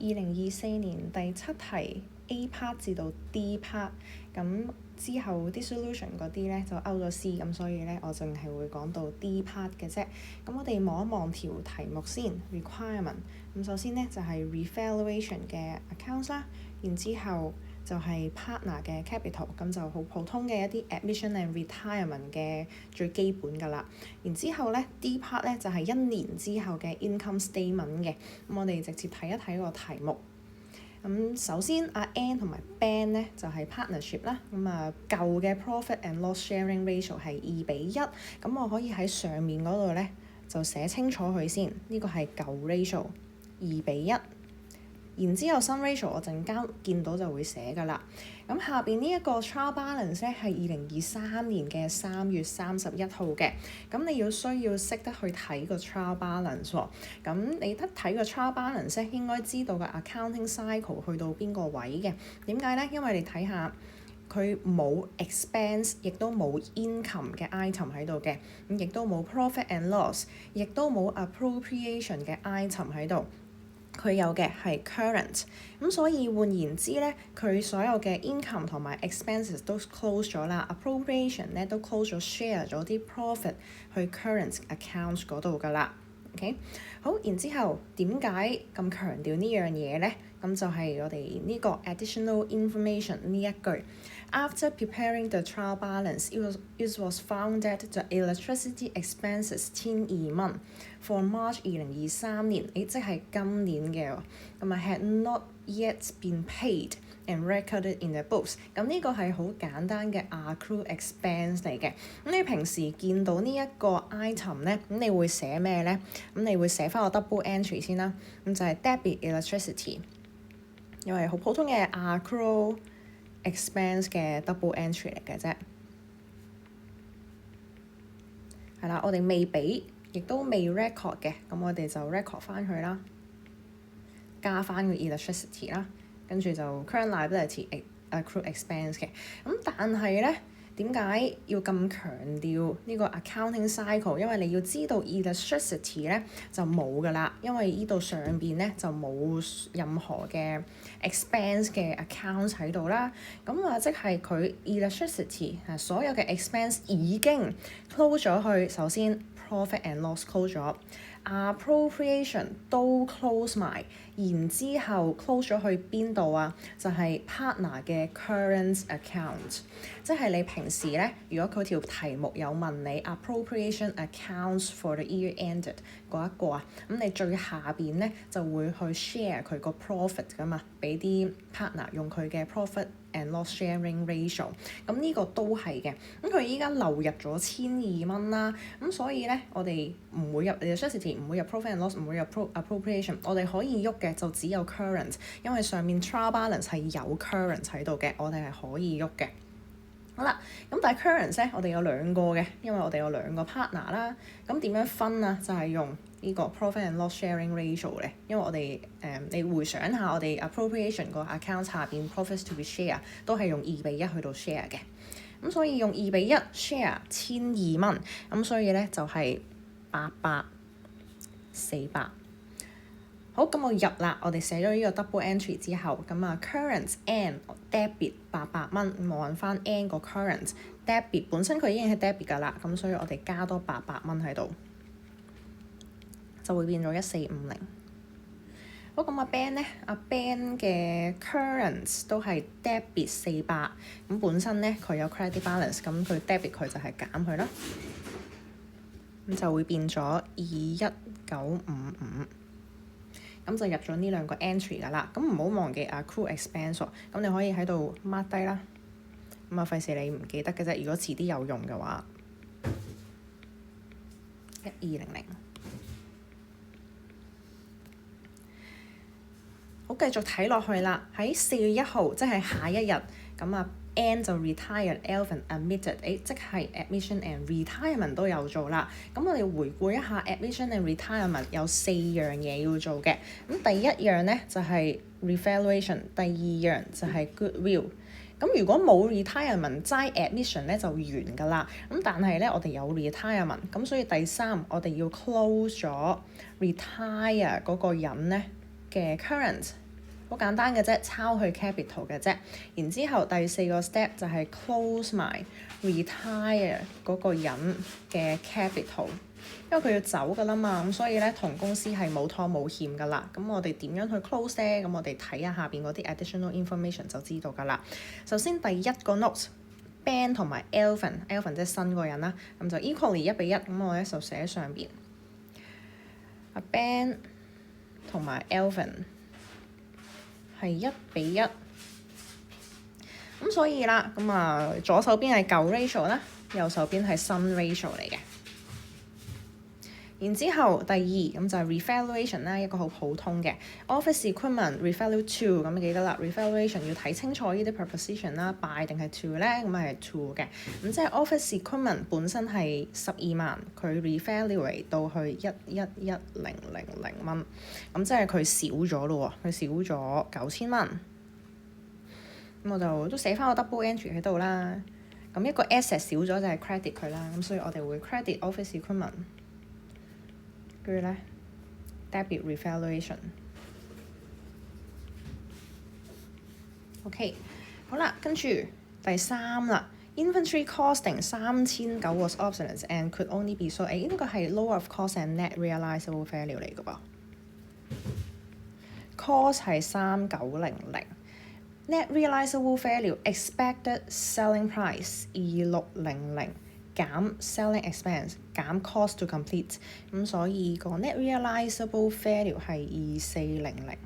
2024年第7題 A part 至到 D part， 咁之後 dissolution 嗰啲咧就 out 咗 C， 咁所以咧我淨係會講到 D part 嘅啫。咁我哋望一望條題目先 requirement。咁首先咧就係 revaluation 嘅 accounts 啦，然之後就係 partner 嘅 capital， 咁就好普通嘅一啲 admission and retirement 嘅最基本㗎啦。然之後咧 D part 咧就係1年之後嘅 income statement 嘅。咁我哋直接睇一睇個題目。咁首先阿 Ann 同埋 Ben 咧就係 partnership 啦。咁舊嘅 profit and loss sharing ratio 係2:1。咁我可以喺上面嗰度咧就寫清楚佢先。呢個係舊 ratio 2:1。然之後新 ratio 我陣間見到就會寫㗎啦。咁下邊呢一個 trial balance 咧係2023年嘅3月31號嘅。咁你需要識得去睇個 trial balance 喎。咁你得睇個 trial balance 咧，應該知道個 accounting cycle 去到邊個位嘅。點解咧？因為你睇下佢冇 expense， 亦都冇 income 嘅 item 喺度嘅，咁亦都冇 profit and loss， 亦都冇 appropriation 嘅 item 喺度。佢有嘅係 current， 咁所以換言之咧，佢所有嘅 income 同埋 expenses 都 close 咗啦 ，appropriation 咧都 close 咗 share 咗啲 profit 去 current account 嗰度㗎啦。OK， 好，然之後點解咁強調呢樣嘢咧？咁就係我哋呢個 additional information 呢一句。After preparing the trial balance, it was found that the electricity expenses 1,200for March 2023年，即係今年嘅喎，咁had not yet been paid and recorded in the books。咁呢個係好簡單嘅 accrued expense 嚟嘅。咁你平時見到呢一個 item 咧，咁你會寫咩咧？咁你會寫翻個 double entry 先啦。咁就係 debit electricity，因為好普通嘅 accrued expense 嘅 double entry 嚟嘅啫。係啦，我哋未俾，亦都未 record 嘅，咁我哋就 record 翻佢啦，加翻個 electricity 啦，跟住就 current liability accrued expense 嘅。咁但係咧，點解要咁強調呢個 accounting cycle？ 因為你要知道 electricity 咧就冇㗎啦，因為呢度上邊咧就冇任何嘅 expense 嘅 account 喺度啦。咁即係佢 electricity 所有嘅 expense 已經 close 咗去。首先 profit and loss close 咗，appropriation 都 close 埋，然之後 close 咗去邊度啊？就係 partner 嘅 current account， 即係你平時咧，如果佢條題目有問你 appropriation accounts for the year ended 嗰一個啊，咁你最下邊咧就會去 share 佢個 profit 㗎嘛，俾啲 partner 用佢嘅 profit and loss sharing ratio。咁呢個都係嘅。咁佢依家流入咗1,200啦，咁所以咧我哋唔會入 electricity， 唔會入 profit and loss， 唔會入 appropriation。我哋可以喐嘅就只有 current， 因為上面 trial balance 係有 current 喺度嘅，我哋係可以喐嘅。好啦，咁但係 current 咧，我哋有兩個嘅，因為我哋有兩個 partner 啦。咁點樣分啊？就係用呢個 profit and loss sharing ratio 咧，因為我哋你回想下我哋 appropriation 個 account 下邊 profits to be share 都係用2:1去到 share 嘅。咁所以用2:1 share 1,200，咁所以咧就係800、400。好，咁我入啦，我哋寫咗呢個 double entry 之後，咁current and debit 800蚊，咁我揾翻 N 個 current debit 本身佢已經係 debit 㗎啦，咁所以我哋加多800蚊喺度，就會變咗1450。好，咁阿 Ben 咧，阿 Ben 嘅 current 都係 debit 400，咁本身咧佢有 credit balance，咁佢 debit 佢就係減佢啦，咁就會變咗21955。咁就入咗呢兩個 entry 㗎啦。咁唔好忘記accrued expense 喎。咁你可以喺度 mark 低啦。咁費事你唔記得嘅啫。如果遲啲有用嘅話，1200。好，繼續睇落去啦。喺4月1號，即係下一日，咁Ann 就 retired，Alvin admitted， 即係 admission and retirement 都有做啦。咁我哋回顧一下 admission and retirement 有4樣嘢要做嘅。咁第一樣咧就係 revaluation， 第二樣就係 goodwill。咁如果冇 retirement， 齋 admission 咧就完㗎啦。咁但係咧我哋有 retirement， 咁所以第三我哋要 close 咗 retire 嗰個人咧嘅 current 好簡單嘅啫，抄去 capital 嘅啫。然之後第4個 step 就係 close 埋 retire 嗰個人嘅 capital，因為佢要走㗎啦嘛，咁所以咧同公司係冇拖冇欠㗎啦。咁我哋點樣去 close 咧？咁我哋睇下下邊嗰啲 additional information 就知道㗎啦。首先第一個 note，Ben 同埋 Alvin 即係新個人啦，咁就 equally 1:1，咁我咧就寫上邊。阿 Ben 同埋 Alvin 係1:1，咁所以啦，咁啊左手邊係舊 ratio 啦，右手邊係新 ratio 嚟嘅。然之後第二咁就係 revaluation 啦，一個好普通嘅 office equipment revalue to， 咁記得啦 revaluation 要睇清楚呢啲 preposition 啦 by 定係 to 咧，咁係 to 嘅，咁即係 office equipment 本身係12萬，佢 revaluate 到去111,000蚊，咁即係佢少咗咯喎，佢少咗9000蚊，咁我就都寫翻個 double entry 喺度啦。咁一個 asset 少咗就係 credit 佢啦，咁所以我哋會 credit office equipment。跟住咧 debit revaluation。OK， 好啦，跟住第3啦 ，inventory costing 3900 was obsolete and could only be sold。呢個係 lower of cost and net realisable value 嚟嘅噃。cost 係3900，net realisable value expected selling price 2600。減 selling expense 減 cost to complete， 咁所以個 net realisable value 係2400。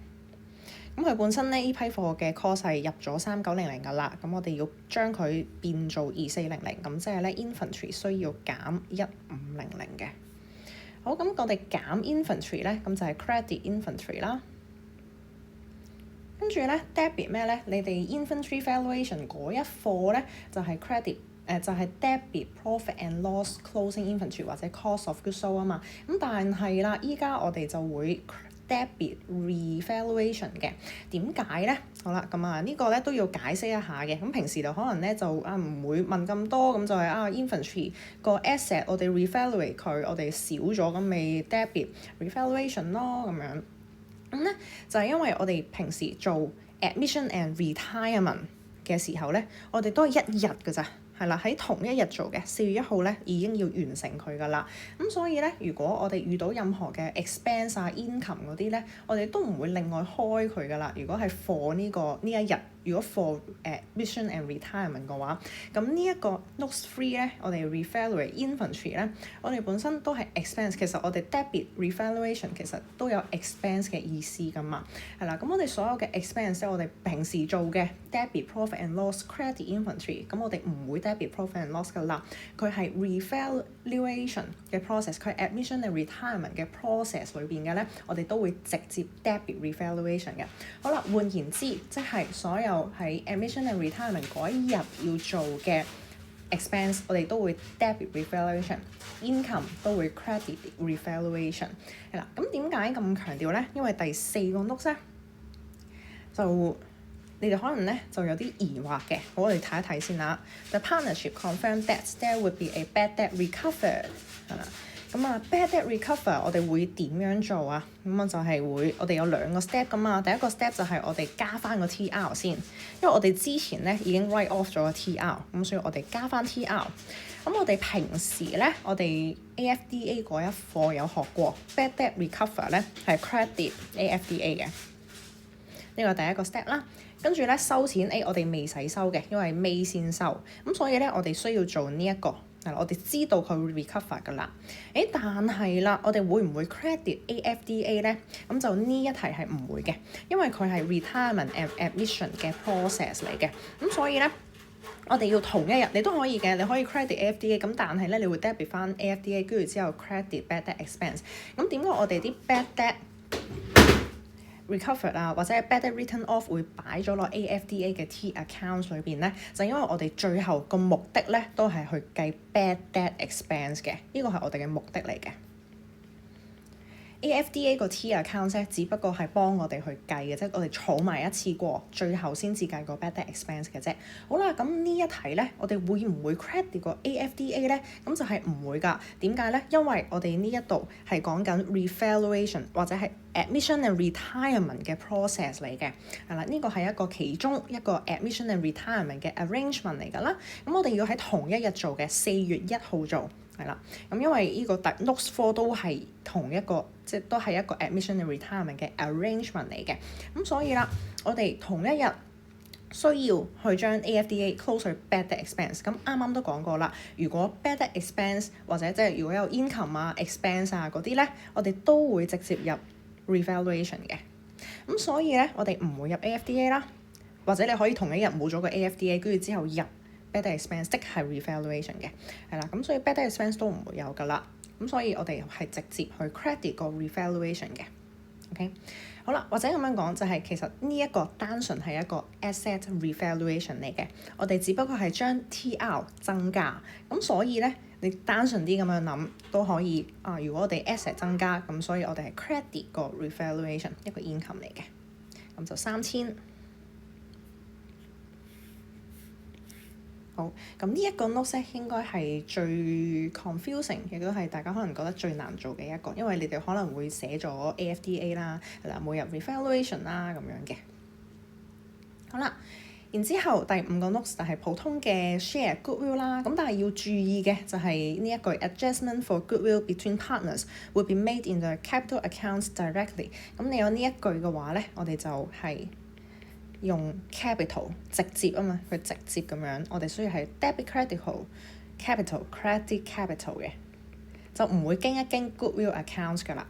咁佢本身呢批貨嘅 cost 係入咗3900㗎啦，咁我哋要將佢變做2400，咁即係咧 inventory 需要減1500嘅。好，咁我哋減 inventory 咧，咁就係 credit inventory 啦。跟住咧 debit 咩咧？你哋 inventory valuation 嗰一貨咧就係 credit。就係 debit profit and loss closing inventory 或者 cost of goods sold 啊嘛，咁但係啦，依家我哋就會 debit revaluation 嘅。點解咧？好啦，咁啊呢個咧都要解釋一下嘅。咁平時就可能咧就唔會問咁多，咁就係inventory 個 asset 我哋 revaluate 佢，我哋少咗咁咪 debit revaluation 咯咁樣。咁咧就係因為我哋平時做 admission and retirement 嘅時候咧，我哋都係1日㗎咋。係啦，喺同一日做嘅4月1號咧已經要完成佢㗎啦。咁所以咧，如果我哋遇到任何嘅 expense income 嗰啲咧，我哋都唔會另外開佢㗎啦。如果係 for 呢一日，如果 for admission and retirement 嘅話，咁呢一個 notes 3咧，我哋 revaluate inventory 咧，我哋本身都係 expense。其實我哋 debit revaluation 其實都有 expense 嘅意思㗎嘛。係啦，咁我哋所有嘅 expense 我哋平時做嘅 debit profit and loss credit inventory， 咁我哋唔會debit profit and loss 㗎啦，佢係 revaluation 嘅 process， 佢係 admission and retirement 嘅 process 裏邊嘅咧，我哋都會直接 debit revaluation 嘅。好啦，換言之，即係所有喺 admission and retirement 嗰一日要做嘅 expense， 我哋都會 debit revaluation，income 都會 credit revaluation。係啦，咁點解咁強調咧？因為第4個 note 咧就你哋可能咧就有啲疑惑嘅，好，我哋睇一睇先啦。The partnership confirmed that there would be a bad debt recovered， 係啦。咁bad debt recover 我哋會點樣做啊？咁就係我哋有2個 step 噶嘛。第一個 step 就係我哋加翻個 TR 先，因為我哋之前咧已經 write off 咗個 TR， 咁所以我哋加翻 TR。咁我哋平時咧，我哋 AFDA 嗰一課有學過 bad debt recover 咧係 credit AFDA 嘅，呢個第一個 step 啦。跟住咧收錢，我哋未使收嘅，因為未先收，咁所以咧我哋需要做呢一個。係啦，我哋知道佢會 recover 㗎啦。但係啦，我哋會唔會 credit AFDA 咧？咁就呢一題係唔會嘅，因為佢係 retirement and admission 嘅 process 嚟嘅。咁所以咧，我哋要同一日，你都可以嘅，你可以 credit AFDA， 咁但係咧，你會 debit 翻 AFDA， 跟住之後 credit bad debt expense。咁點解我哋啲 bad debt recovered 或者係 bad debt written off 會擺咗落 AFDA 嘅 T accounts 裏邊咧？就因為我哋最後個目的咧都係去計 bad debt expense 嘅，呢個係我哋嘅目的嚟嘅。AFDA 個 T account 咧，只不過係幫我哋去計嘅啫，我哋儲埋一次過，最後先至計個 bad debt expense 嘅啫。好啦，咁呢一題咧，我哋會唔會 credit 個 AFDA 咧？咁就係唔會㗎。點解咧？因為我哋呢一度係講緊 revaluation 或者係 admission and retirement 嘅 process 嚟嘅，係啦，呢個係一個其中一個 admission and retirement 嘅 arrangement 嚟㗎啦。咁我哋要喺同一日做嘅4月1號做。係啦，咁因為呢個 Notes 4都係同一個，即係都係一個 admission and retirement 嘅 arrangement 嚟嘅。咁所以啦，我哋同一日需要去將 AFDA close 去 bad debt expense。咁啱啱都講過啦，如果 bad debt expense 或者即係如果有 income 啊 expense 啊嗰啲咧，我哋都會直接入 revaluation 嘅。咁所以咧，我哋唔會入 AFDA 啦，或者你可以同一日冇咗個 AFDA，跟住之後入bad debt expense 即係 revaluation 嘅，係啦，咁所以 bad debt expense 都唔會有㗎啦，咁所以我哋係直接去 credit 個 revaluation 嘅 ，OK， 好啦，或者咁樣講就係其實呢一個單純係一個 asset revaluation 嚟嘅，我哋只不過係將 TR 增加，咁所以咧你單純啲咁樣諗都可以啊。如果我哋 asset 增加，咁所以我哋係 credit 個 revaluation 一個 income 嚟嘅，咁就3000。好，咁呢一個 note 咧應該係最 confusing， 亦都係大家可能覺得最難做嘅一個，因為你哋可能會寫咗 AFDA 啦，係啦，冇入 revaluation 啦咁樣嘅。好啦，然之後第5個 note 就係普通嘅 share goodwill 啦，咁但係要注意嘅就係呢一句 adjustment for goodwill between partners will be made in the capital accounts directly。咁你有呢一句嘅話咧，我哋就係用 capital 直接啊嘛，佢直接咁樣，我哋需要係 debit capital credit capital 嘅，就唔會經一經 goodwill accounts 㗎啦。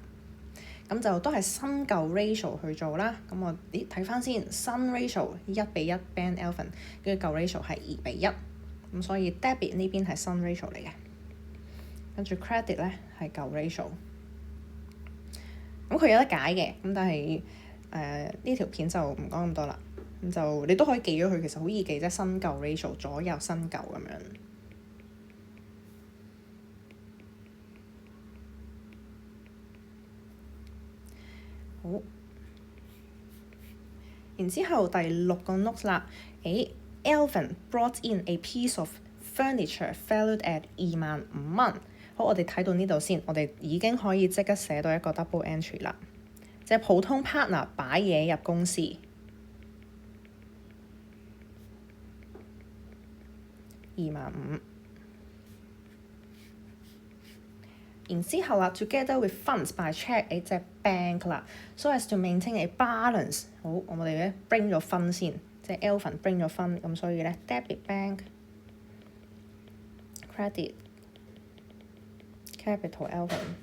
咁就都係新舊 ratio 去做啦。咁我睇翻先，新 ratio 1:1 Ben Alvin， 跟住舊 ratio 係2:1，咁所以 debit 呢邊係新 ratio 嚟嘅，跟住 credit 咧係舊 ratio。咁佢有得解嘅，咁但係呢條片就唔講咁多啦。咁就你都可以記咗佢，其實好易記啫，新舊 ratio 左右新舊咁樣。好，然之後第6個 note 啦。Alvin brought in a piece of furniture valued at 25,000蚊。好，我哋睇到呢度先，我哋已經可以即刻寫到一個 double entry 啦。即係普通 partner 擺嘢入公司。25,000，然之後啦 ，together with funds by cheque 即係 bank 啦 ，so as to maintain a balance。好，我哋咧 bring 咗分先，即係 Alvin bring 咗分，咁所以咧 debit bank credit capital Alvin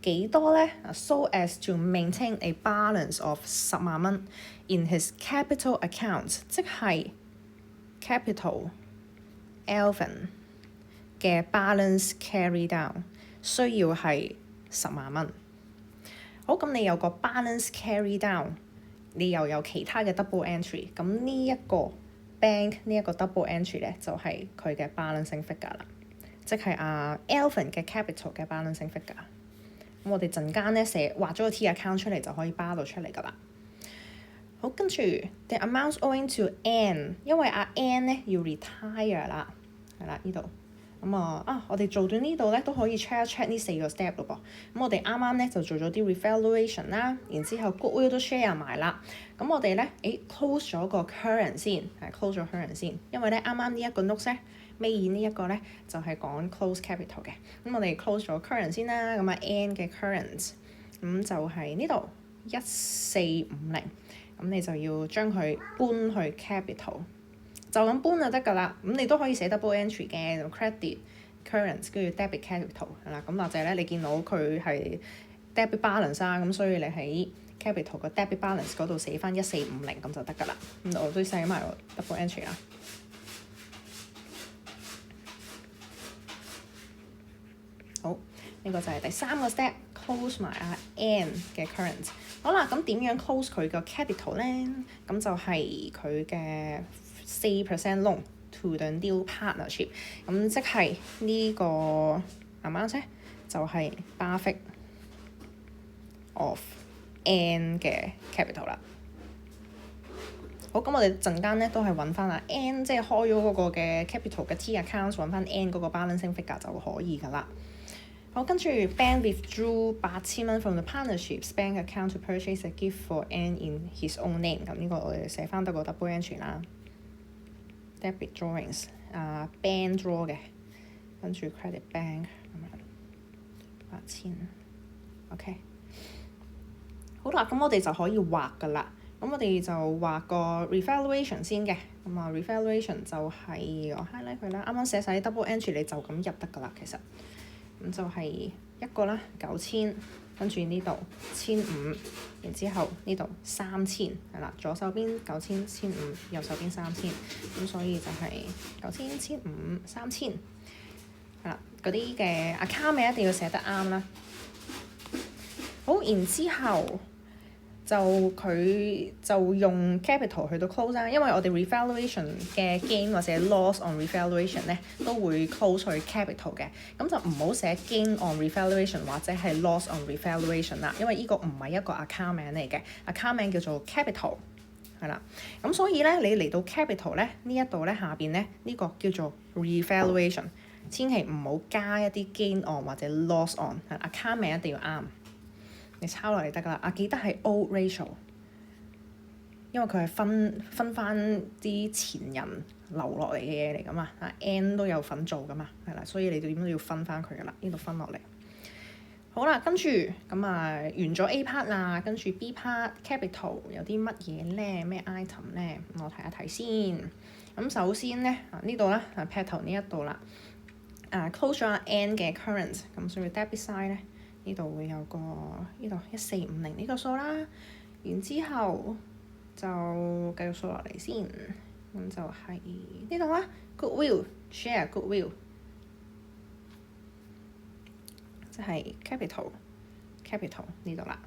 幾多咧？so as to maintain a balance of 10萬蚊 in his capital account， 即係 capital Alvin 嘅 balance carry down 需要係10萬蚊。好，咁你有個 balance carry down， 你又有其他嘅 double entry， 咁呢一個 bank 呢一個 double entry 咧就係佢嘅 balancing figure 啦，即係Alvin 嘅 capital 嘅 balancing figure。咁我哋陣間咧畫咗個 T account 出嚟就可以巴到出嚟㗎啦。好，跟住 the amounts owing to N， 因為N 咧要 retire 啦，係啦呢度。咁我哋做到呢度咧都可以 check 一 check 呢4個 step 咯噃。咁我哋啱啱咧就做咗啲 revaluation 啦，然之後 goodwill 都 share 埋啦。咁我哋咧close 咗個 current 先，係 close 咗 current 先，因為咧啱啱呢一個 note 咧尾二呢一個咧就係講 close capital 嘅。咁我哋 close 咗 current 先啦，咁N 嘅 current 咁就係呢度1450，咁你就要將佢搬去 capital。就咁搬就得㗎啦，咁你都可以寫 double entry 嘅，就 credit current 跟住 debit capital 係啦，咁或者咧你見到佢係 debit balance 啦，咁所以你喺 capital 個 debit balance 嗰度寫翻1450咁就得㗎啦。咁我都寫埋個 double entry 啦。好，呢個就係第3個 step， close 埋N 嘅 current。好啦，咁點樣 close 佢個 capital 咧？咁就係佢嘅4% loan to the new partnership， 咁即係呢個 amount 咧就係巴菲 of N 嘅 capital 啦。好，咁我哋陣間咧都係揾翻N， 即係開咗嗰個嘅 capital 嘅 T account， 揾翻 N 嗰個 balancing figure 就可以㗎啦。好，跟住 Ben withdrew 8,000蚊 from the partnership's bank account to purchase a gift for N in his own name。咁呢個我哋寫翻得個 double entry 啦。Debit drawings， Ben draw 嘅，跟住 credit bank 咁樣8,000。OK。好啦，咁我哋就可以畫㗎啦。咁我哋就畫個 revaluation 先嘅。咁啊 revaluation 就係我 highlight 佢啦。啱啱寫晒啲 double entry 你就咁入得㗎啦，其實。咁就係一個啦，9,000，跟住呢度1,500，然之後呢度3,000，係啦，左手邊9,000、1,500，右手邊3,000，咁所以就係9,000、1,500、3,000，係啦，嗰啲嘅 account 名一定要寫得啱啦。好，然之後佢就用 capital 去到 close 啦，因為我哋 revaluation 嘅 gain 或者 loss on revaluation 咧都會 close 去 capital 嘅，咁就唔好寫 gain on revaluation 或者係 loss on revaluation 啦，因為呢個唔係一個 account 名嚟嘅 ，account 名叫做 capital， 係啦，咁所以咧你嚟到 capital 咧呢一度咧下邊咧呢個叫做 revaluation， 千祈唔好加一啲 gain on 或者 loss on，account 名一定要啱。你抄落嚟得㗎啦，記得係 old ratio， 因為佢係分翻啲前人留落嚟嘅嘢嚟㗎嘛，N 都有份做㗎嘛，係啦，所以你點都要分翻佢㗎啦，呢度分落嚟。好啦，跟住咁完咗 A part 啦，跟住 B part capital 有啲乜嘢咧？咩 item 咧？我睇一睇先。咁首先咧呢度啦，劈頭呢一度啦，close 咗N 嘅 current， 咁所以 debit side 咧。呢度會有個呢度1450呢個數啦，然之後就繼續數落嚟先，咁就係呢度啦 ，goodwill share goodwill， 即係 capital 呢度啦。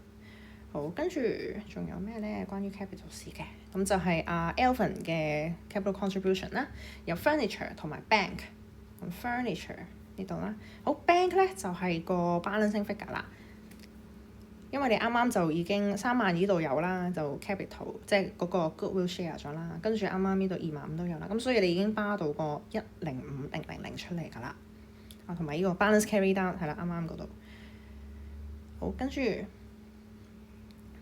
好，跟住仲有咩咧？關於 capital 事嘅，咁就係Alvin 嘅 capital contribution 啦，有 furniture 同埋 bank， 咁 furniture。呢度啦，好 bank 咧就係個 balancing figure 啦，因為你啱啱就已經3萬呢度有啦，就 capital 即係嗰個 goodwill share 咗啦，跟住啱啱呢度25,000都有啦，咁所以你已經巴到個105,000出嚟㗎啦，同埋呢個 balance carry down 係啦，啱啱嗰度。好，跟住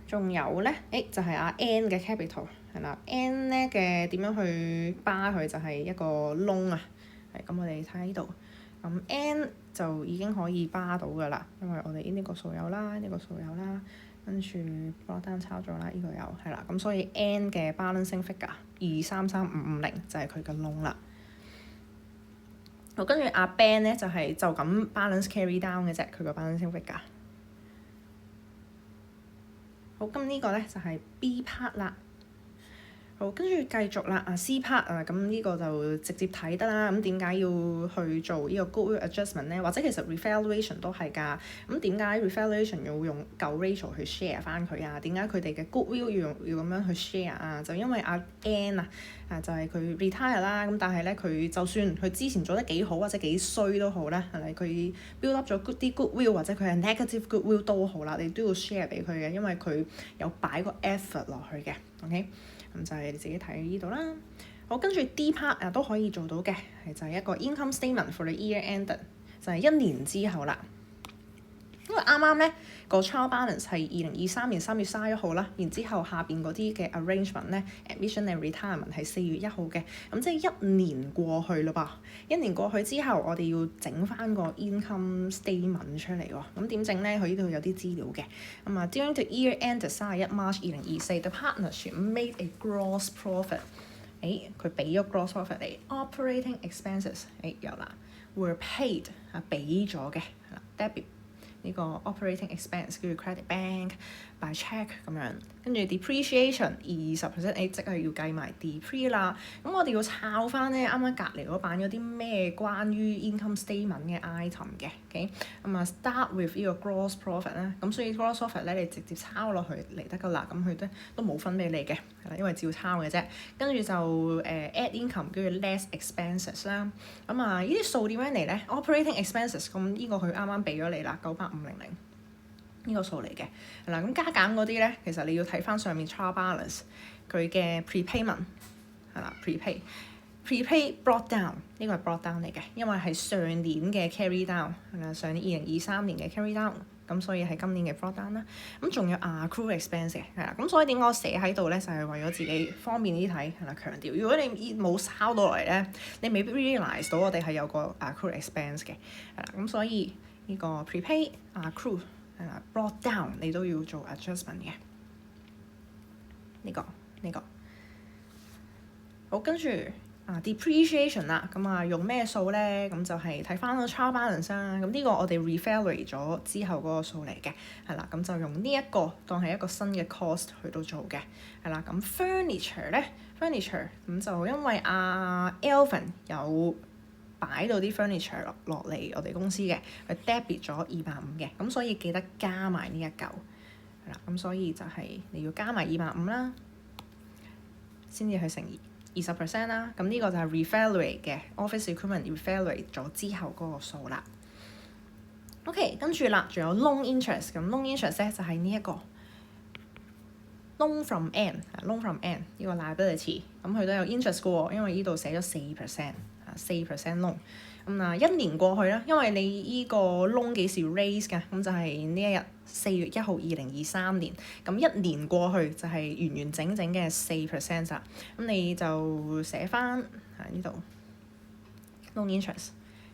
仲有咧，就係N 嘅 capital 係啦 ，N 咧嘅點樣去巴佢就係一個窿啊，係咁我哋睇下呢度。咁 N 就已經可以巴到㗎啦，因為我哋呢個數有啦，呢個數有啦，跟住 block down 抄咗啦，呢個有係啦，咁所以 N 嘅 balancing figure 233550就係佢嘅窿啦。好，跟住Ben 咧就咁 balance carry down 嘅啫，佢個 balancing figure。好，咁呢個咧就係 B part 啦。好，跟住繼續啦，C part 咁呢個就直接睇得啦。咁點解要去做呢個 goodwill adjustment 咧？或者其實 revaluation 都係㗎。咁點解 revaluation 要用舊 ratio 去 share 翻佢啊？點解佢哋嘅 goodwill 要咁樣去 share 啊？就因為N 就係佢 retire 啦。咁但係咧佢就算佢之前做得幾好或者幾衰都好咧，係咪佢 build up 咗啲 goodwill 或者佢係 negative goodwill 都好啦，你都要 share 俾佢嘅，因為佢有擺個 effort 落去嘅。OK。咁就係你自己睇呢度啦。好，跟住 D part 都可以做到嘅，就係一個 income statement for the year ended， 就係1年之後啦。因為啱啱咧個 trial balance 係2023年3月31號啦，然之後下邊嗰啲嘅 arrangement 咧 admission and retirement 係4月1號嘅，咁即係1年過去咯噃。1年過去之後，我哋要整翻個 income statement 出嚟喎。咁點整咧？佢呢度有啲資料嘅。During the year ended 31 March 2024 the partnership made a gross profit。佢俾咗 gross profit 嚟 ，operating expenses 有啦 ，were paid 俾咗嘅，debit。呢個 operating expense 叫做 credit bank by check 咁樣，跟住 depreciation 20%，即係要計埋 depre 啦。咁我哋要抄翻咧啱啱隔離嗰版有啲咩關於 income statement 嘅 item 嘅，OK？start with 呢個 gross profit 啦。咁所以 gross profit 咧你直接抄落去嚟得㗎啦，咁佢都冇分俾你嘅，係啦，因為照抄嘅啫。跟住就add income 叫做 less expenses 啦。呢啲數點樣嚟咧？operating expenses 咁呢個佢啱啱俾咗你啦，98500。呢個數嚟嘅。係啦，咁加減嗰啲咧，其實你要睇翻上面 trial balance 佢嘅 prepayment 係啦，prepay brought down 呢個係 brought down 嚟嘅，因為係上年嘅 carry down 係啦，上年2023年嘅 carry down。咁所以係今年嘅 brought down 啦，咁仲有 accrue expense 嘅，係啦，咁所以點解我寫喺度咧，就係為咗自己方便啲睇，係啦，強調。如果你冇抄到嚟咧，你未必 realize 到我哋係有個 accrue expense 嘅，係啦，咁所以呢個 prepay accrue 係啦 brought down 你都要做 adjustment 嘅，呢個好，跟住。depreciation 啦，咁用咩數咧？咁就係睇翻個 trial balance 啦。咁呢個我哋 revalue 咗之後嗰個數嚟嘅，係啦。咁就用呢一個當係一個新嘅 cost 去到做嘅，係啦。咁 furniture 咧 ，furniture 咁就因為Alvin 有擺到啲 furniture 落嚟我哋公司嘅，佢 debit 咗250嘅，咁所以記得加埋呢一嚿，係啦。咁所以就係你要加埋250啦，先至去乘20% 啦，咁呢個就係 revalue 嘅 office equipment revalue 咗之後嗰個數啦。OK， 跟住啦，仲有 loan interest， 咁 loan interest 咧就係呢一個 loan from end 呢個 liability， 咁佢都有 interest 嘅喎，因為呢度寫咗4% loan。咁1年過去啦，因為你依個 loan 幾時 raise 㗎？咁就係呢一日4月1號2023年。咁1年過去就係完完整整嘅4% 啦。咁你就寫翻喺呢度 loan interest，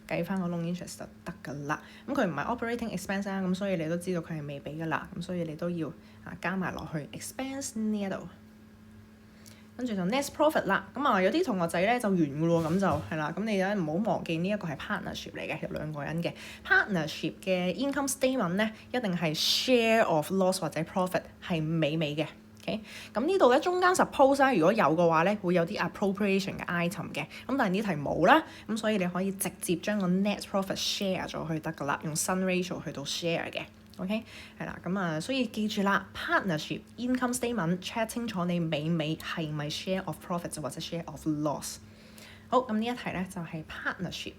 計翻個 loan interest 就得㗎啦。咁佢唔係 operating expense 啦，咁所以你都知道佢係未俾㗎啦。咁所以你都要加埋落去 expense 呢一度。跟住就 net profit 啦，咁有啲同學仔咧就完㗎咯，咁就係啦。咁你咧唔好忘記呢一個係 partnership 嚟嘅，有2個人嘅 partnership 嘅 income statement 咧，一定係 share of loss 或者 profit 係美嘅。OK， 咁呢度咧中間 suppose 如果有嘅話咧，會有啲 appropriation 嘅 item 嘅，咁但係呢題冇啦，咁所以你可以直接將個 net profit share 咗去得㗎啦，用新 ratio 去到 share 嘅。OK， 係啦，咁所以記住啦 ，partnership income statement check 清楚你尾係咪 share of profits 或者 share of loss。好，咁呢一題咧就係 partnership。